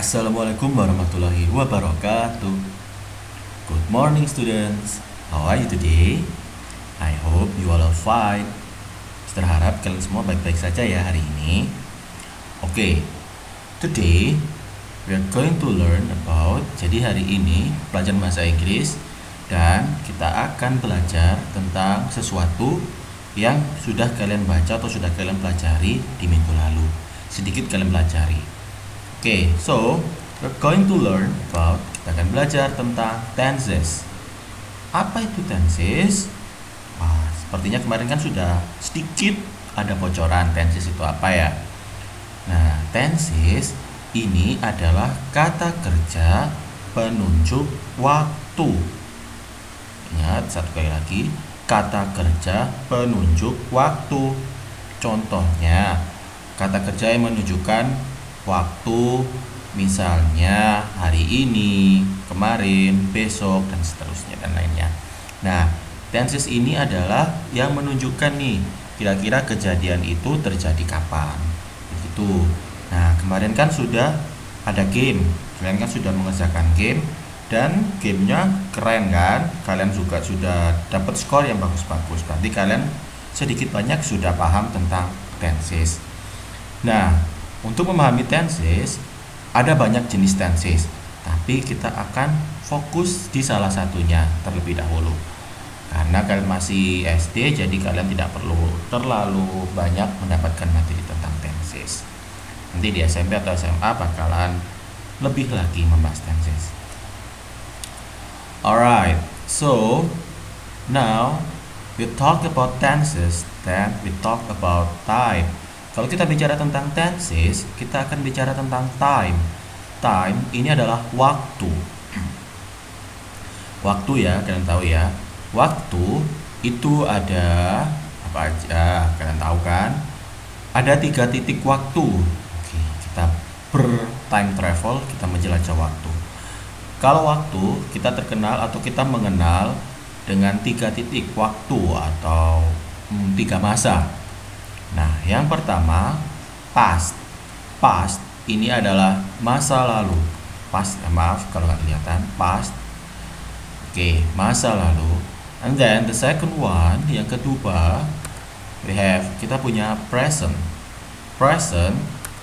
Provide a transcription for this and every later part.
Assalamualaikum warahmatullahi wabarakatuh. Good morning students. How are you today? I hope you all are fine. Saya harap kalian semua baik-baik saja ya hari ini. Oke, today we are going to learn about. Jadi hari ini pelajaran bahasa Inggris dan kita akan belajar tentang sesuatu yang sudah kalian baca atau sudah kalian pelajari di minggu lalu. Sedikit kalian pelajari. Oke, so we're going to learn about, kita akan belajar tentang tenses. Apa itu tenses? Sepertinya kemarin kan sudah sedikit ada bocoran tenses itu apa ya. Nah, tenses ini adalah kata kerja penunjuk waktu. Ingat satu kali lagi, kata kerja penunjuk waktu. Contohnya, kata kerja yang menunjukkan waktu, misalnya hari ini, kemarin, besok, dan seterusnya dan lainnya. Nah, tenses ini adalah yang menunjukkan nih kira-kira kejadian itu terjadi kapan. Begitu. Nah, kemarin kan sudah ada game. Kalian kan sudah mengerjakan game dan gamenya keren kan? Kalian juga sudah dapat skor yang bagus-bagus. Berarti kalian sedikit banyak sudah paham tentang tenses. Nah, untuk memahami tenses, ada banyak jenis tenses, tapi kita akan fokus di salah satunya terlebih dahulu. Karena kalian masih SD, jadi kalian tidak perlu terlalu banyak mendapatkan materi tentang tenses. Nanti di SMP atau SMA bakalan lebih lagi membahas tenses. Alright, so now we talk about tenses, then we talk about time. Kalau kita bicara tentang tenses, kita akan bicara tentang time. Time ini adalah waktu. Waktu ya, kalian tahu ya. Waktu itu ada apa aja, kalian tahu kan? Ada 3 titik waktu. Oke, kita time travel, kita menjelajah waktu. Kalau waktu, kita terkenal atau kita mengenal dengan 3 titik waktu atau 3 masa. Nah, yang pertama, past. Past ini adalah masa lalu. Past, maaf kalau nggak kelihatan. Past. Oke, masa lalu. And then the second one, yang kedua, kita punya present. Present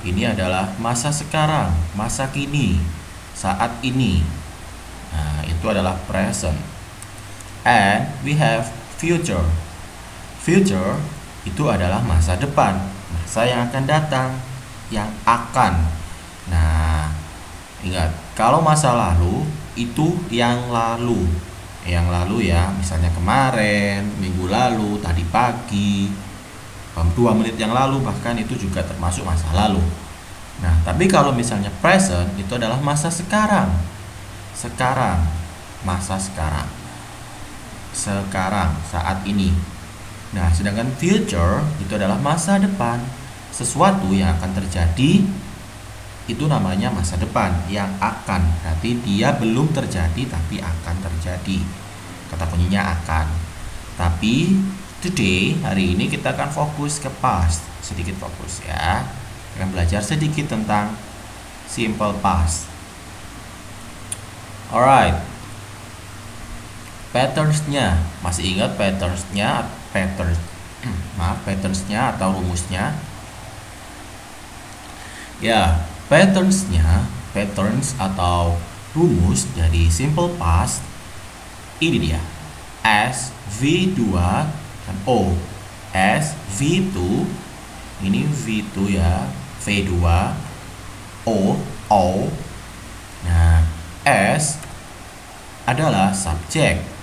ini adalah masa sekarang, masa kini, saat ini. Nah, itu adalah present. And we have future. Future itu adalah masa depan, masa yang akan datang, yang akan. Nah, ingat, kalau masa lalu itu yang lalu. Yang lalu ya, misalnya kemarin, minggu lalu, tadi pagi, 2 menit yang lalu, bahkan itu juga termasuk masa lalu. Nah, tapi kalau misalnya present itu adalah masa sekarang. Sekarang, masa sekarang. Sekarang, saat ini. Nah, sedangkan future itu adalah masa depan. Sesuatu yang akan terjadi itu namanya masa depan, yang akan. Berarti dia belum terjadi tapi akan terjadi. Kata kuncinya akan. Tapi today, hari ini kita akan fokus ke past. Sedikit fokus ya. Kita akan belajar sedikit tentang simple past. Alright. Patterns-nya, masih ingat patterns-nya atau rumusnya? Ya, patterns atau rumus dari simple past ini dia. S, V2 dan O. S, V2, ini V2 ya, V2, O, O. Nah, S adalah subjek.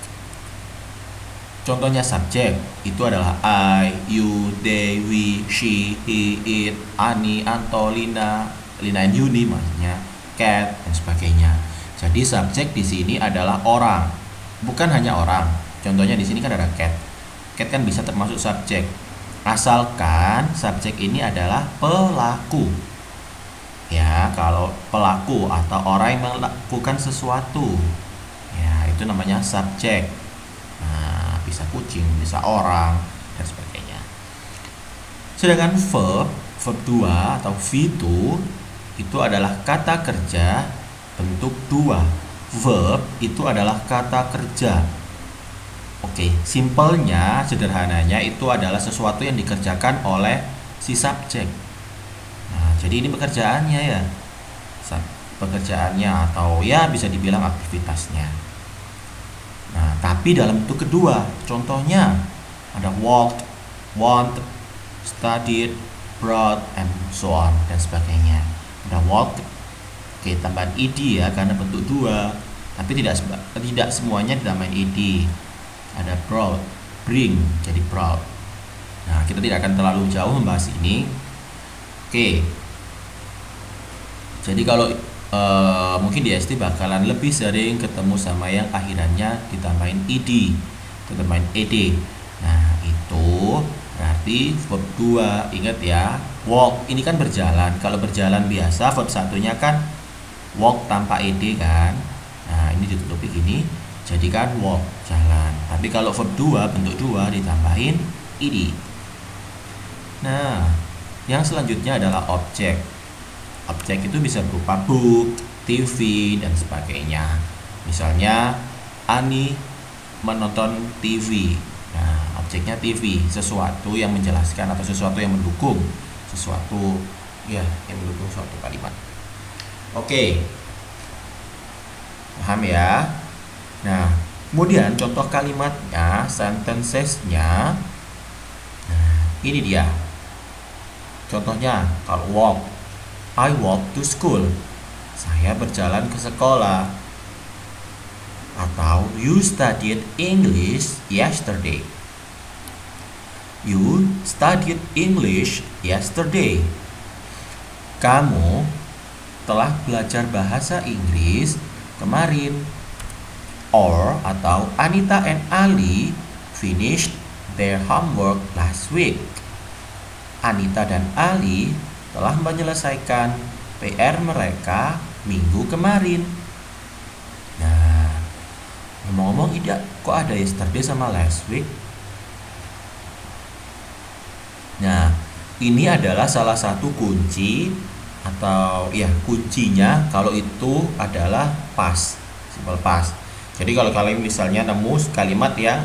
Contohnya subjek itu adalah I, you, they, we, she, he, it, Ani, Anto, Lina and Yuni, maksudnya cat dan sebagainya. Jadi subjek di sini adalah orang, bukan hanya orang. Contohnya di sini kan ada cat. Cat kan bisa termasuk subjek, asalkan subjek ini adalah pelaku. Ya, kalau pelaku atau orang yang melakukan sesuatu, ya itu namanya subjek. Nah, bisa kucing, bisa orang, dan sebagainya. Sedangkan verb 2 atau V2 itu adalah kata kerja bentuk 2. Verb itu adalah kata kerja. Oke, simpelnya, sederhananya itu adalah sesuatu yang dikerjakan oleh si subjek. Nah, jadi ini pekerjaannya ya. Pekerjaannya atau ya bisa dibilang aktivitasnya. Nah, tapi dalam bentuk kedua, contohnya ada walked, want, studied, brought, and so on dan sebagainya. Ada walked, oke, tambahan ed ya karena bentuk 2, tapi tidak semuanya ditambahin ed. Ada brought, bring, jadi brought. Nah, kita tidak akan terlalu jauh membahas ini. Oke. Jadi kalau mungkin di SD bakalan lebih sering ketemu sama yang akhirannya ditambahin ed, ditambahin ed. Nah, itu berarti verb 2. Ingat ya, walk ini kan berjalan. Kalau berjalan biasa verb satunya kan walk tanpa ed kan. Nah, ini ditutupi gini, jadi kan walk, jalan. Tapi kalau verb 2 bentuk 2 ditambahin ed. Nah, yang selanjutnya adalah objek. Objek itu bisa berupa book, TV, dan sebagainya. Misalnya, Ani menonton TV. Nah, objeknya TV, sesuatu yang menjelaskan atau sesuatu yang mendukung sesuatu ya yang mendukung suatu kalimat. Oke. Paham ya? Nah, kemudian contoh kalimatnya, sentences-nya. Nah, ini dia. Contohnya, kalau walk, I walk to school. Saya berjalan ke sekolah. Atau you studied English yesterday. You studied English yesterday. Kamu telah belajar bahasa Inggris kemarin. Or atau Anita and Ali finished their homework last week. Anita dan Ali telah menyelesaikan PR mereka minggu kemarin. Nah, ngomong-ngomong, kok ada yesterday sama last week? Nah, ini adalah salah satu kunci atau ya kuncinya kalau itu adalah past, simple past. Jadi kalau kalian misalnya nemu kalimat yang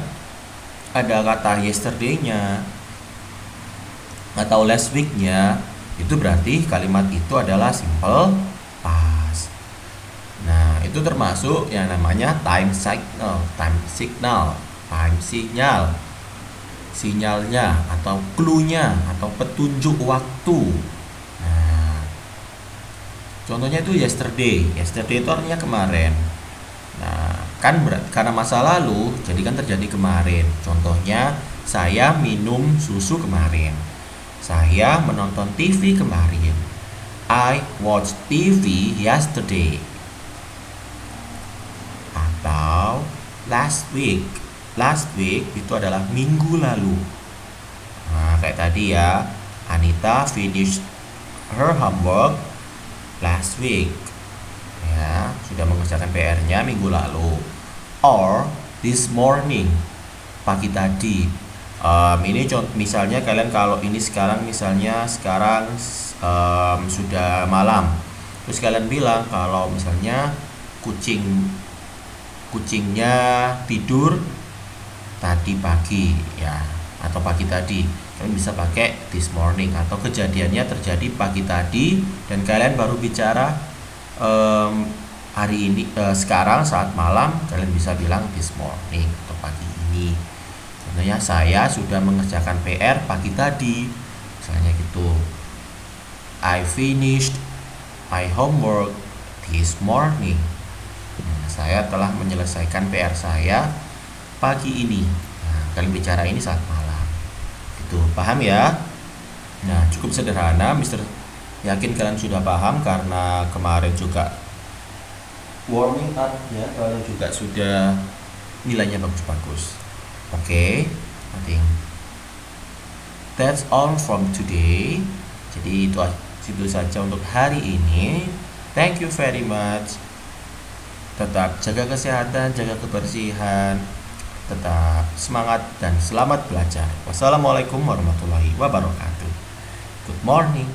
ada kata yesterday-nya atau last week-nya, itu berarti kalimat itu adalah simple past. Nah, itu termasuk yang namanya time signal, sinyalnya atau clue-nya atau petunjuk waktu. Nah, contohnya itu yesterday itu artinya kemarin. Nah, kan karena masa lalu, jadi kan terjadi kemarin. Contohnya, saya minum susu kemarin. Saya menonton TV kemarin. I watched TV yesterday. Atau last week. Last week itu adalah minggu lalu. Nah, kayak tadi ya, Anita finished her homework last week. Ya, sudah mengerjakan PR-nya minggu lalu. Or this morning, pagi tadi. Ini misalnya kalian kalau ini sekarang sudah malam, terus kalian bilang kalau misalnya kucingnya tidur tadi pagi ya, atau pagi tadi, kalian bisa pakai this morning. Atau kejadiannya terjadi pagi tadi dan kalian baru bicara hari ini, sekarang saat malam, kalian bisa bilang this morning atau pagi ini. Contohnya, saya sudah mengerjakan PR pagi tadi, misalnya gitu. I finished my homework this morning. Nah, saya telah menyelesaikan PR saya pagi ini. Nah, kalian bicara ini saat malam. Gitu, paham ya? Nah, cukup sederhana. Mister yakin kalian sudah paham karena kemarin juga warming up ya, kalian juga sudah nilainya bagus-bagus. Oke, I think that's all from today. Jadi itu saja untuk hari ini. Thank you very much. Tetap jaga kesehatan, jaga kebersihan, tetap semangat dan selamat belajar. Wassalamualaikum warahmatullahi wabarakatuh. Good morning.